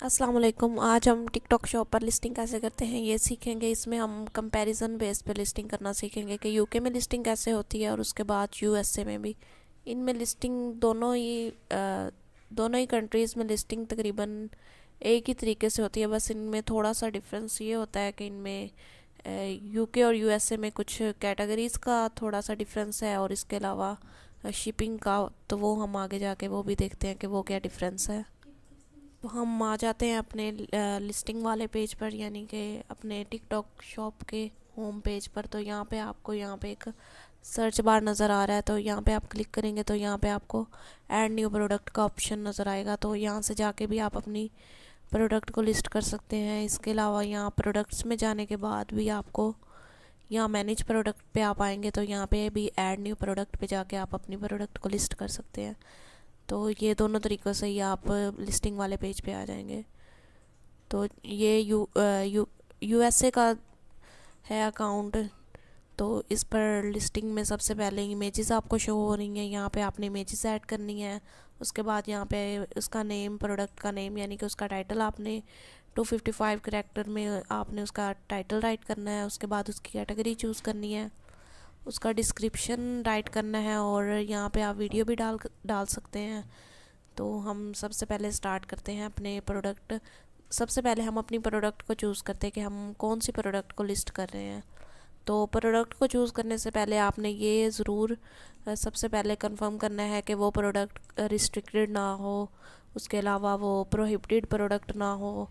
अस्सलाम वालेकुम। आज हम टिकटॉक शॉप पर लिस्टिंग कैसे करते हैं ये सीखेंगे। इसमें हम कंपैरिजन बेस पे लिस्टिंग करना सीखेंगे कि यूके में लिस्टिंग कैसे होती है और उसके बाद यूएसए में भी। इनमें लिस्टिंग दोनों ही कंट्रीज़ में लिस्टिंग तकरीबन एक ही तरीके से होती है। बस इनमें थोड़ा सा डिफरेंस ये होता है कि इनमें यूके और यूएसए में कुछ कैटेगरीज़ का थोड़ा सा डिफरेंस है, और इसके अलावा शिपिंग का तो वो हम आगे जाके वो भी देखते हैं कि वो क्या डिफरेंस है। तो हम आ जाते हैं अपने लिस्टिंग वाले पेज पर, यानी कि अपने टिकटॉक शॉप के होम पेज पर। तो यहाँ पे आपको यहाँ पे एक सर्च बार नज़र आ रहा है, तो यहाँ पे आप क्लिक करेंगे तो यहाँ पे आपको ऐड न्यू प्रोडक्ट का ऑप्शन नज़र आएगा। तो यहाँ से जाके भी आप अपनी प्रोडक्ट को लिस्ट कर सकते हैं। इसके अलावा यहाँ प्रोडक्ट्स में जाने के बाद भी आपको यहाँ मैनेज प्रोडक्ट पे आप आएंगे तो यहाँ पे भी ऐड न्यू प्रोडक्ट पे जाके आप अपनी प्रोडक्ट को लिस्ट कर सकते हैं। तो ये दोनों तरीक़ों से ही आप लिस्टिंग वाले पेज पे आ जाएंगे। तो ये यूएसए का है अकाउंट। तो इस पर लिस्टिंग में सबसे पहले इमेजेस आपको शो हो रही हैं। यहाँ पे आपने इमेजेस ऐड करनी है। उसके बाद यहाँ पे उसका नेम, प्रोडक्ट का नेम यानी कि उसका टाइटल आपने 255 करैक्टर में आपने उसका टाइटल राइट करना है। उसके बाद उसकी कैटेगरी चूज़ करनी है, उसका डिस्क्रिप्शन राइट करना है, और यहाँ पे आप वीडियो भी डाल सकते हैं। तो हम सबसे पहले स्टार्ट करते हैं अपने प्रोडक्ट। सबसे पहले हम अपनी प्रोडक्ट को चूज़ करते हैं कि हम कौन सी प्रोडक्ट को लिस्ट कर रहे हैं। तो प्रोडक्ट को चूज़ करने से पहले आपने ये ज़रूर सबसे पहले कंफर्म करना है कि वो प्रोडक्ट रिस्ट्रिक्टेड ना हो, उसके अलावा वो प्रोहिबिटेड प्रोडक्ट ना हो,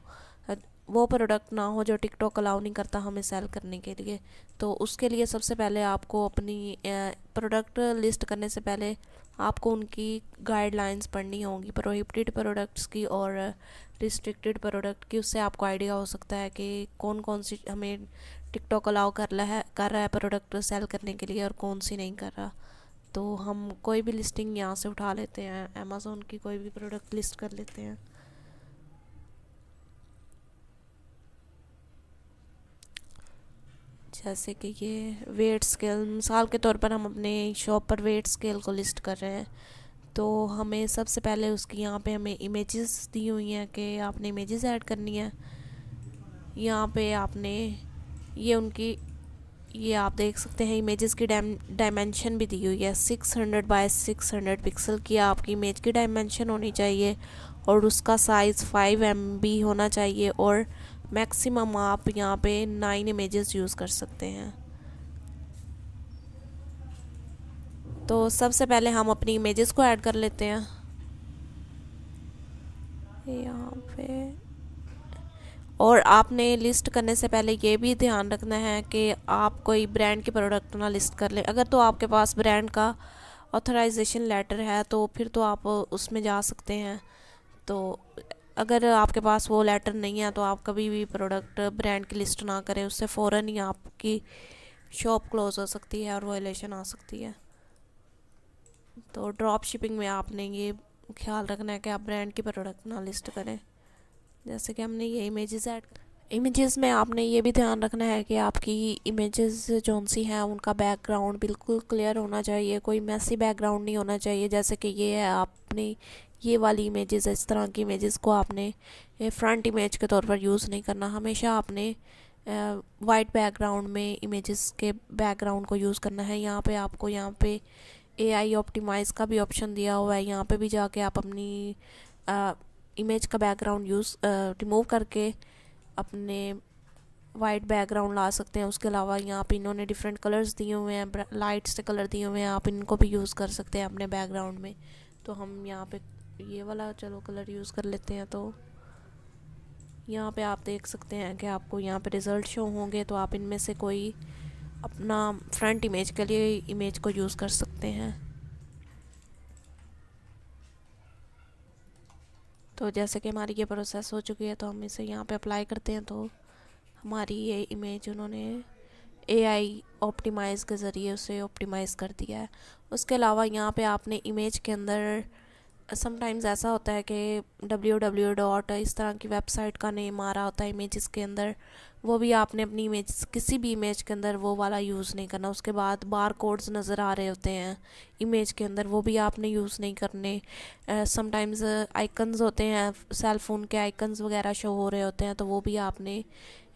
वो प्रोडक्ट ना हो जो टिकटॉक अलाउ नहीं करता हमें सेल करने के लिए। तो उसके लिए सबसे पहले आपको अपनी प्रोडक्ट लिस्ट करने से पहले आपको उनकी गाइडलाइंस पढ़नी होंगी, प्रोहिबिटेड प्रोडक्ट्स की और रिस्ट्रिक्टेड प्रोडक्ट की। उससे आपको आइडिया हो सकता है कि कौन कौन सी हमें टिकटॉक अलाउ कर रहा है प्रोडक्ट सेल करने के लिए और कौन सी नहीं कर रहा। तो हम कोई भी लिस्टिंग यहाँ से उठा लेते हैं, अमेज़ोन की कोई भी प्रोडक्ट लिस्ट कर लेते हैं। जैसे कि ये वेट स्केल, मिसाल के तौर पर हम अपने शॉप पर वेट स्केल को लिस्ट कर रहे हैं। तो हमें सबसे पहले उसकी यहाँ पे हमें इमेजेस दी हुई हैं कि आपने इमेजेस ऐड करनी है। यहाँ पे आपने ये आप देख सकते हैं इमेजेस की डायमेंशन भी दी हुई है। 600 बाय 600 पिक्सल की आपकी इमेज की डायमेंशन होनी चाहिए, और उसका साइज़ 5 MB होना चाहिए, और मैक्सिमम आप यहाँ पे 9 इमेजेस यूज़ कर सकते हैं। तो सबसे पहले हम अपनी इमेजेस को ऐड कर लेते हैं यहाँ पे। और आपने लिस्ट करने से पहले ये भी ध्यान रखना है कि आप कोई ब्रांड की प्रोडक्ट ना लिस्ट कर लें। अगर तो आपके पास ब्रांड का ऑथराइजेशन लेटर है तो फिर तो आप उसमें जा सकते हैं। तो अगर आपके पास वो लेटर नहीं है तो आप कभी भी प्रोडक्ट ब्रांड की लिस्ट ना करें, उससे फ़ौरन ही आपकी शॉप क्लोज हो सकती है और वायलेशन आ सकती है। तो ड्रॉप शिपिंग में आपने ये ख्याल रखना है कि आप ब्रांड की प्रोडक्ट ना लिस्ट करें। जैसे कि हमने ये इमेजेस में आपने ये भी ध्यान रखना है कि आपकी इमेजेस जौन सी हैं उनका बैकग्राउंड बिल्कुल क्लियर होना चाहिए, कोई मैसी बैकग्राउंड नहीं होना चाहिए। जैसे कि ये है, आपने ये वाली इमेजेस, इस तरह की इमेजेस को आपने फ्रंट इमेज के तौर पर यूज़ नहीं करना। हमेशा आपने वाइट बैकग्राउंड में इमेजेस के बैकग्राउंड को यूज़ करना है। यहाँ पे AI ऑप्टिमाइज़ का भी ऑप्शन दिया हुआ है। यहाँ पे भी जाके आप अपनी इमेज का बैकग्राउंड रिमूव करके अपने वाइट बैकग्राउंड ला सकते हैं। उसके अलावा यहाँ पे इन्होंने डिफरेंट कलर्स दिए हुए हैं, लाइट से कलर दिए हुए हैं, आप इनको भी यूज़ कर सकते हैं अपने बैकग्राउंड में। तो हम यहाँ पे ये वाला चलो कलर यूज़ कर लेते हैं। तो यहाँ पे आप देख सकते हैं कि आपको यहाँ पे रिज़ल्ट शो होंगे, तो आप इनमें से कोई अपना फ्रंट इमेज के लिए इमेज को यूज़ कर सकते हैं। तो जैसे कि हमारी ये प्रोसेस हो चुकी है तो हम इसे यहाँ पे अप्लाई करते हैं। तो हमारी ये इमेज उन्होंने AI ऑप्टिमाइज़ के ज़रिए उसे ऑप्टिमाइज़ कर दिया है। उसके अलावा यहाँ पे आपने इमेज के अंदर समटाइम्स ऐसा होता है कि www. इस तरह की वेबसाइट का नेम आ रहा होता है इमेजेस के अंदर। वो भी आपने अपनी इमेज, किसी भी इमेज के अंदर वो वाला यूज़ नहीं करना। उसके बाद बार कोड्स नज़र आ रहे होते हैं इमेज के अंदर, वो भी आपने यूज़ नहीं करने। समटाइम्स आइकन्स होते हैं, सेल फ़ोन के आइकन्स वगैरह शो हो रहे होते हैं, तो वो भी आपने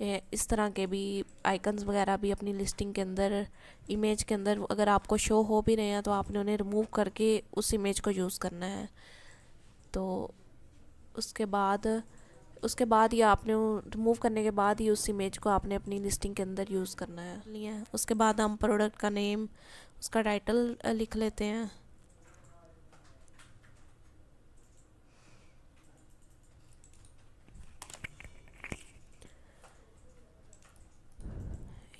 इस तरह के भी आइकन्स वगैरह भी अपनी लिस्टिंग के अंदर, इमेज के अंदर अगर आपको शो हो भी रहे हैं तो आपने उन्हें रिमूव करके उस इमेज को यूज़ करना है। तो उसके बाद उसके बाद ही आपने रिमूव करने के बाद ही उस इमेज को आपने अपनी लिस्टिंग के अंदर यूज़ करना है। लिया है, उसके बाद हम प्रोडक्ट का नेम, उसका टाइटल लिख लेते हैं।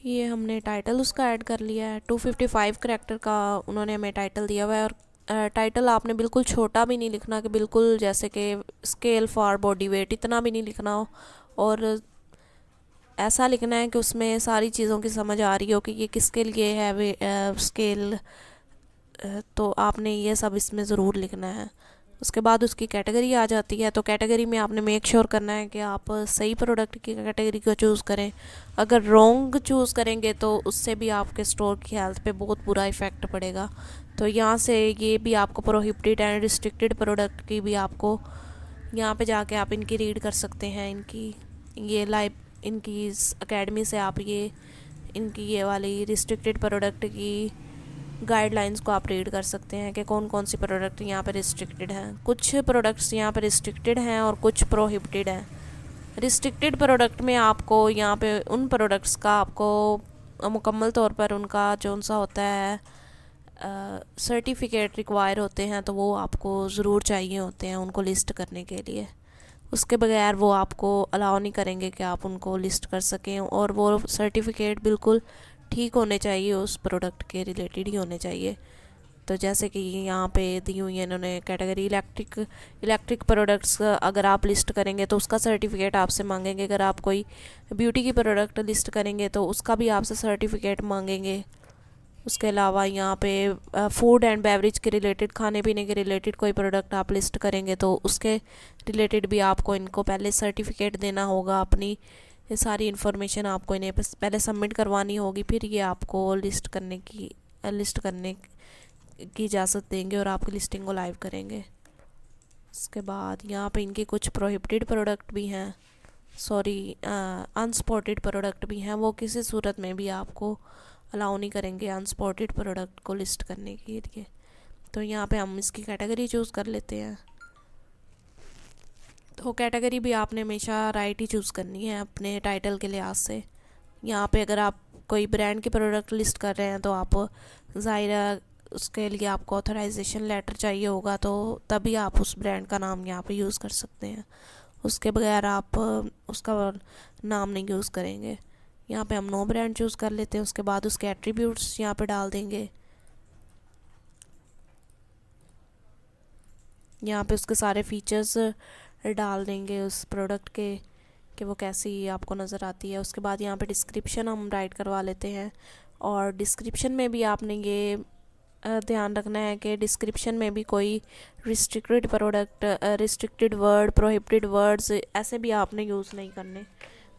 ये हमने टाइटल उसका ऐड कर लिया है। 255 करैक्टर का उन्होंने हमें टाइटल दिया हुआ है। और टाइटल आपने बिल्कुल छोटा भी नहीं लिखना कि बिल्कुल जैसे कि स्केल फॉर बॉडी वेट, इतना भी नहीं लिखना हो। और ऐसा लिखना है कि उसमें सारी चीज़ों की समझ आ रही हो कि ये किसके लिए है वे स्केल। तो आपने ये सब इसमें ज़रूर लिखना है। उसके बाद उसकी कैटेगरी आ जाती है। तो कैटेगरी में आपने मेक श्योर करना है कि आप सही प्रोडक्ट की कैटेगरी को चूज़ करें। अगर रॉन्ग चूज़ करेंगे तो उससे भी आपके स्टोर की हेल्थ पे बहुत बुरा इफ़ेक्ट पड़ेगा। तो यहाँ से ये भी आपको प्रोहिबिटेड एंड रिस्ट्रिक्टेड प्रोडक्ट की भी आपको यहाँ पे जाके आप इनकी रीड कर सकते हैं। ये लाइव इनकी इस एकेडमी से आप ये इनकी ये वाली रिस्ट्रिक्टेड प्रोडक्ट की गाइडलाइंस को आप रीड कर सकते हैं कि कौन कौन सी प्रोडक्ट यहाँ पे रिस्ट्रिक्टेड हैं। कुछ प्रोडक्ट्स यहाँ पे रिस्ट्रिक्टेड हैं और कुछ प्रोहिबिटेड हैं। रिस्ट्रिक्टेड प्रोडक्ट में आपको यहाँ पे उन प्रोडक्ट्स का आपको मुकम्मल तौर पर उनका जो सा होता है सर्टिफिकेट रिक्वायर होते हैं, तो वो आपको ज़रूर चाहिए होते हैं उनको लिस्ट करने के लिए। उसके बगैर वो आपको अलाउ नहीं करेंगे कि आप उनको लिस्ट कर सकें। और वो सर्टिफिकेट बिल्कुल ठीक होने चाहिए, उस प्रोडक्ट के रिलेटेड ही होने चाहिए। तो जैसे कि यहाँ पे दी हुई है इन्होंने कैटेगरी इलेक्ट्रिक प्रोडक्ट्स, अगर आप लिस्ट करेंगे तो उसका सर्टिफिकेट आपसे मांगेंगे। अगर आप कोई ब्यूटी की प्रोडक्ट लिस्ट करेंगे तो उसका भी आपसे सर्टिफिकेट मांगेंगे। उसके अलावा यहाँ पे फूड एंड बेवरेज के रिलेटेड, खाने पीने के रिलेटेड कोई प्रोडक्ट आप लिस्ट करेंगे तो उसके रिलेटेड भी आपको इनको पहले सर्टिफिकेट देना होगा। अपनी ये सारी इन्फॉर्मेशन आपको इन्हें पहले सबमिट करवानी होगी, फिर ये आपको लिस्ट करने की इजाज़त देंगे और आपकी लिस्टिंग को लाइव करेंगे। उसके बाद यहाँ पे इनके कुछ प्रोहिबिटेड प्रोडक्ट भी हैं, अनस्पॉटेड प्रोडक्ट भी हैं। वो किसी सूरत में भी आपको अलाउ नहीं करेंगे अनस्पॉटेड प्रोडक्ट को लिस्ट करने के लिए। तो यहाँ पे हम इसकी कैटेगरी चूज़ कर लेते हैं। तो कैटेगरी भी आपने हमेशा राइट ही चूज़ करनी है अपने टाइटल के लिहाज से। यहाँ पे अगर आप कोई ब्रांड के प्रोडक्ट लिस्ट कर रहे हैं तो आप ज़ाहिर उसके लिए आपको ऑथराइजेशन लेटर चाहिए होगा, तो तभी आप उस ब्रांड का नाम यहाँ पे यूज़ कर सकते हैं। उसके बगैर आप उसका नाम नहीं यूज़ करेंगे। यहाँ पे हम नो ब्रांड चूज़ कर लेते हैं। उसके बाद उसके एट्रीब्यूट्स यहाँ पे डाल देंगे। यहाँ पे उसके सारे फीचर्स डाल देंगे उस प्रोडक्ट के कि वो कैसी आपको नज़र आती है। उसके बाद यहाँ पे डिस्क्रिप्शन हम राइट करवा लेते हैं। और डिस्क्रिप्शन में भी आपने ये ध्यान रखना है कि डिस्क्रिप्शन में भी कोई restricted product, restricted word, prohibited words ऐसे भी आपने यूज़ नहीं करने।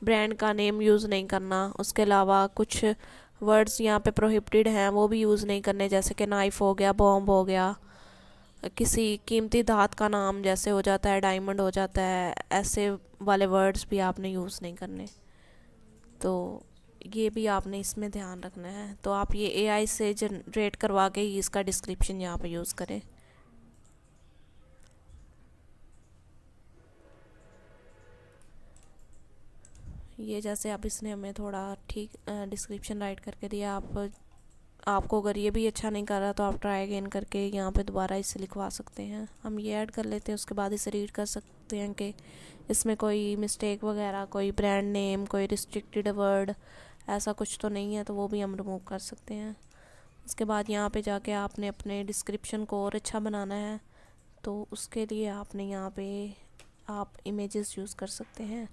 ब्रांड का नेम यूज़ नहीं करना। उसके अलावा कुछ वर्ड्स यहाँ पे प्रोहिबिटेड हैं वो भी यूज़ नहीं करने, जैसे कि नाइफ़ हो गया, बॉम्ब हो गया, किसी कीमती धात का नाम जैसे हो जाता है, डायमंड हो जाता है, ऐसे वाले वर्ड्स भी आपने यूज़ नहीं करने। तो ये भी आपने इसमें ध्यान रखना है। तो आप ये एआई से जनरेट करवा के ही इसका डिस्क्रिप्शन यहाँ पे यूज़ करें। ये जैसे अब इसने हमें थोड़ा ठीक डिस्क्रिप्शन राइट करके दिया। आपको अगर ये भी अच्छा नहीं कर रहा तो आप ट्राई अगेन करके यहाँ पे दोबारा इसे लिखवा सकते हैं। हम ये ऐड कर लेते हैं। उसके बाद इसे रीड कर सकते हैं कि इसमें कोई मिस्टेक वगैरह, कोई ब्रांड नेम, कोई रिस्ट्रिक्टेड वर्ड ऐसा कुछ तो नहीं है, तो वो भी हम रिमूव कर सकते हैं। उसके बाद यहाँ पे जाके आपने अपने डिस्क्रिप्शन को और अच्छा बनाना है, तो उसके लिए आपने यहाँ पे आप इमेजेस यूज़ कर सकते हैं।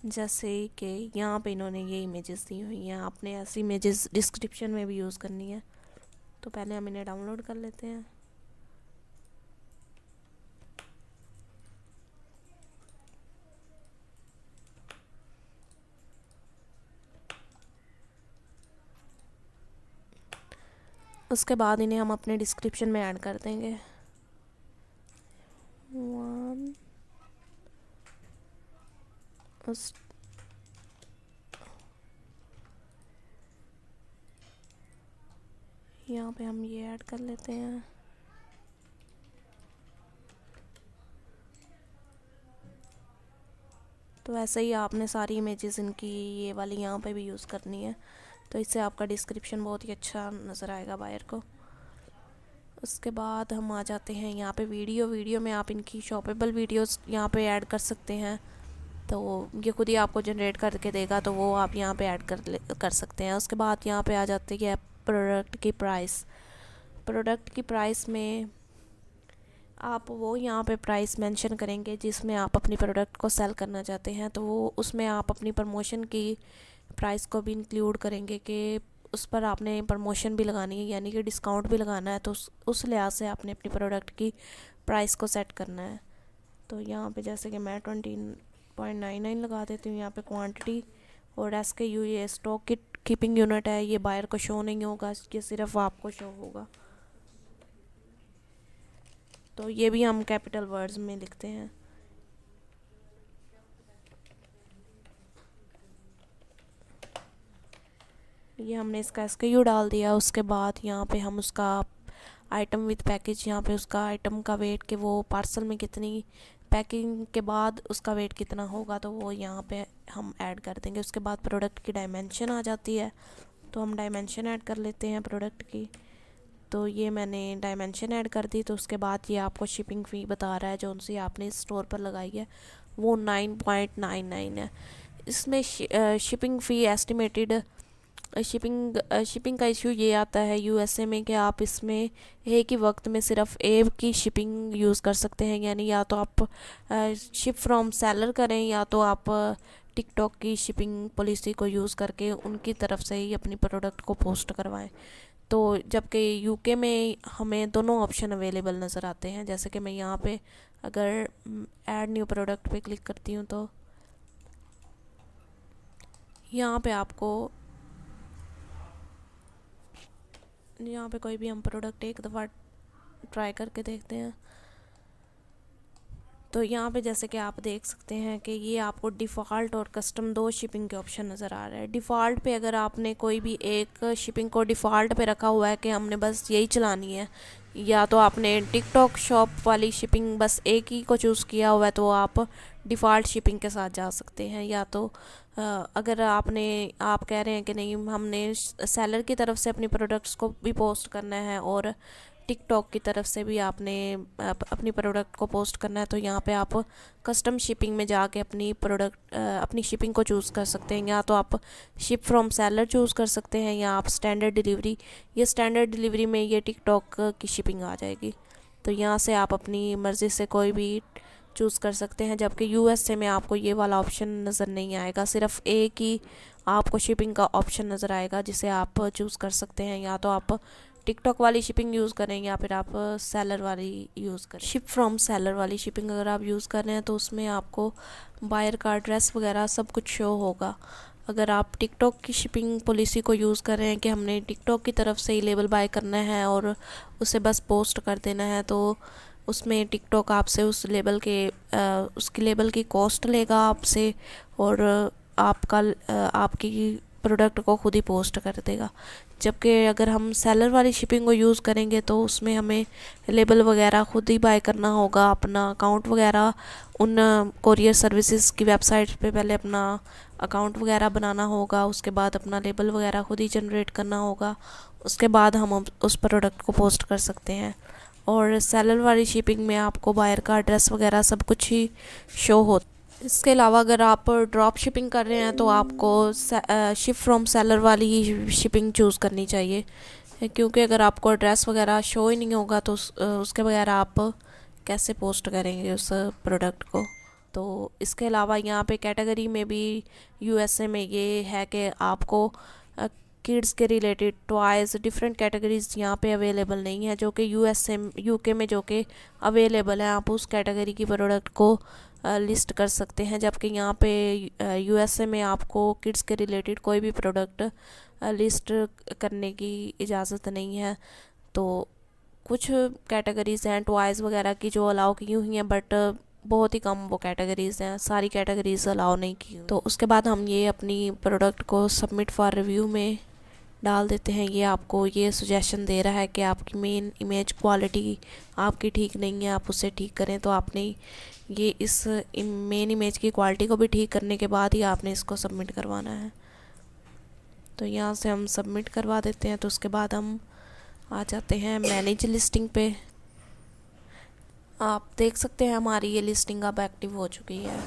जैसे कि यहाँ पे इन्होंने ये इमेजेस दी हुई हैं, आपने ऐसी इमेजेस डिस्क्रिप्शन में भी यूज़ करनी है। तो पहले हम इन्हें डाउनलोड कर लेते हैं। उसके बाद इन्हें हम अपने डिस्क्रिप्शन में ऐड कर देंगे। वन उस यहाँ पे हम ये ऐड कर लेते हैं। तो ऐसे ही आपने सारी इमेजेस इनकी ये वाली यहाँ पे भी यूज़ करनी है, तो इससे आपका डिस्क्रिप्शन बहुत ही अच्छा नज़र आएगा बायर को। उसके बाद हम आ जाते हैं यहाँ पे वीडियो में आप इनकी शॉपेबल वीडियोस यहाँ पे ऐड कर सकते हैं। तो ये खुद ही आपको जनरेट करके देगा, तो वो आप यहाँ पे ऐड कर सकते हैं। उसके बाद यहाँ पे आ जाती है प्रोडक्ट की प्राइस। प्रोडक्ट की प्राइस में आप वो यहाँ पे प्राइस मेंशन करेंगे जिसमें आप अपनी प्रोडक्ट को सेल करना चाहते हैं, तो वो उसमें आप अपनी प्रमोशन की प्राइस को भी इंक्लूड करेंगे कि उस पर आपने प्रमोशन भी लगानी है, यानी कि डिस्काउंट भी लगाना है। तो उस लिहाज से आपने अपनी प्रोडक्ट की प्राइस को सेट करना है। तो यहाँ पे जैसे कि मैं 20.99 लगा देती हूँ। यहाँ पे क्वांटिटी और SKU, ये स्टॉक कीपिंग यूनिट है, ये बायर को शो नहीं होगा, ये सिर्फ आपको शो होगा। तो ये भी हम कैपिटल वर्ड्स में लिखते हैं। ये हमने इसका SKU डाल दिया। उसके बाद यहाँ पे हम उसका आइटम विद पैकेज, यहाँ पे उसका आइटम का वेट कि वो पार्सल में कितनी पैकिंग के बाद उसका वेट कितना होगा, तो वो यहाँ पे हम ऐड कर देंगे। उसके बाद प्रोडक्ट की डायमेंशन आ जाती है, तो हम डायमेंशन ऐड कर लेते हैं प्रोडक्ट की। तो ये मैंने डायमेंशन ऐड कर दी। तो उसके बाद ये आपको शिपिंग फ़ी बता रहा है जो उनसे आपने स्टोर पर लगाई है, वो 9.99 है। इसमें शिपिंग फ़ी एस्टिमेटेड शिपिंग का इशू ये आता है USA में कि आप इसमें एक ही वक्त में सिर्फ एक की शिपिंग यूज़ कर सकते हैं, यानी या तो आप शिप फ्रॉम सेलर करें या तो आप टिकटॉक की शिपिंग पॉलिसी को यूज़ करके उनकी तरफ से ही अपनी प्रोडक्ट को पोस्ट करवाएं। तो जबकि UK में हमें दोनों ऑप्शन अवेलेबल नज़र आते हैं। जैसे कि मैं यहाँ पे अगर ऐड न्यू प्रोडक्ट पे क्लिक करती हूँ, तो यहाँ पे आपको यहाँ पे कोई भी हम प्रोडक्ट एक दफ़ा ट्राई करके देखते हैं। तो यहाँ पे जैसे कि आप देख सकते हैं कि ये आपको डिफ़ॉल्ट और कस्टम दो शिपिंग के ऑप्शन नज़र आ रहे हैं। डिफ़ॉल्ट पे अगर आपने कोई भी एक शिपिंग को डिफ़ॉल्ट पे रखा हुआ है कि हमने बस यही चलानी है, या तो आपने टिकटॉक शॉप वाली शिपिंग बस एक ही को चूज़ किया हुआ है, तो आप डिफ़ॉल्ट शिपिंग के साथ जा सकते हैं। या तो अगर आप कह रहे हैं कि नहीं, हमने सेलर की तरफ से अपनी प्रोडक्ट्स को भी पोस्ट करना है और टिकटॉक की तरफ से भी आपने अपनी प्रोडक्ट को पोस्ट करना है, तो यहाँ पे आप कस्टम शिपिंग में जाके अपनी शिपिंग को चूज़ कर सकते हैं। या तो आप शिप फ्रॉम सेलर चूज़ कर सकते हैं, या आप स्टैंडर्ड डिलीवरी, ये स्टैंडर्ड डिलीवरी में ये टिकटॉक की शिपिंग आ जाएगी। तो यहाँ से आप अपनी मर्ज़ी से कोई भी चूज़ कर सकते हैं। जबकि USA में आपको ये वाला ऑप्शन नज़र नहीं आएगा, सिर्फ एक ही आपको शिपिंग का ऑप्शन नज़र आएगा जिसे आप चूज़ कर सकते हैं। या तो आप टिकटॉक वाली शिपिंग यूज़ करें या फिर आप सेलर वाली यूज़ करें। शिप फ्रॉम सेलर वाली शिपिंग अगर आप यूज़ कर रहे हैं तो उसमें आपको बायर का एड्रेस वगैरह सब कुछ शो होगा। अगर आप टिकटॉक की शिपिंग पॉलिसी को यूज़ कर रहे हैं कि हमने टिकटॉक की तरफ से ही लेबल बाय करना है और उसे बस पोस्ट कर देना है, तो उसमें टिकटॉक आपसे उसकी लेबल की कॉस्ट लेगा आपसे, और आपकी प्रोडक्ट को खुद ही पोस्ट कर देगा। जबकि अगर हम सेलर वाली शिपिंग को यूज़ करेंगे तो उसमें हमें लेबल वगैरह खुद ही बाय करना होगा, अपना अकाउंट वगैरह उन कोरियर सर्विसेज की वेबसाइट पे पहले अपना अकाउंट वगैरह बनाना होगा, उसके बाद अपना लेबल वगैरह खुद ही जनरेट करना होगा, उसके बाद हम उस प्रोडक्ट को पोस्ट कर सकते हैं। और सेलर वाली शिपिंग में आपको बायर का एड्रेस वगैरह सब कुछ ही शो हो। इसके अलावा अगर आप ड्रॉप शिपिंग कर रहे हैं तो आपको शिप फ्रॉम सेलर वाली शिपिंग चूज़ करनी चाहिए, क्योंकि अगर आपको एड्रेस वगैरह शो ही नहीं होगा तो उसके बगैर आप कैसे पोस्ट करेंगे उस प्रोडक्ट को। तो इसके अलावा यहाँ पे कैटेगरी में भी USA में ये है कि आपको किड्स के रिलेटेड टॉयज़ डिफरेंट कैटेगरीज यहाँ पे अवेलेबल नहीं है, जो कि यूके में जो कि अवेलेबल है। आप उस कैटेगरी की प्रोडक्ट को लिस्ट कर सकते हैं, जबकि यहाँ पे यूएसए में आपको किड्स के रिलेटेड कोई भी प्रोडक्ट लिस्ट करने की इजाज़त नहीं है। तो कुछ कैटेगरीज़ हैं टॉयज़ वगैरह की जो अलाउ की हुई हैं, बट बहुत ही कम वो कैटेगरीज़ हैं, सारी कैटेगरीज़ अलाउ नहीं की। तो उसके बाद हम ये अपनी प्रोडक्ट को सबमिट फॉर रिव्यू में डाल देते हैं। ये आपको ये सजेशन दे रहा है कि आपकी मेन इमेज क्वालिटी आपकी ठीक नहीं है, आप उसे ठीक करें। तो आपने ये इस मेन इमेज की क्वालिटी को भी ठीक करने के बाद ही आपने इसको सबमिट करवाना है। तो यहाँ से हम सबमिट करवा देते हैं। तो उसके बाद हम आ जाते हैं मैनेज लिस्टिंग पे। आप देख सकते हैं हमारी ये लिस्टिंग अब एक्टिव हो चुकी है।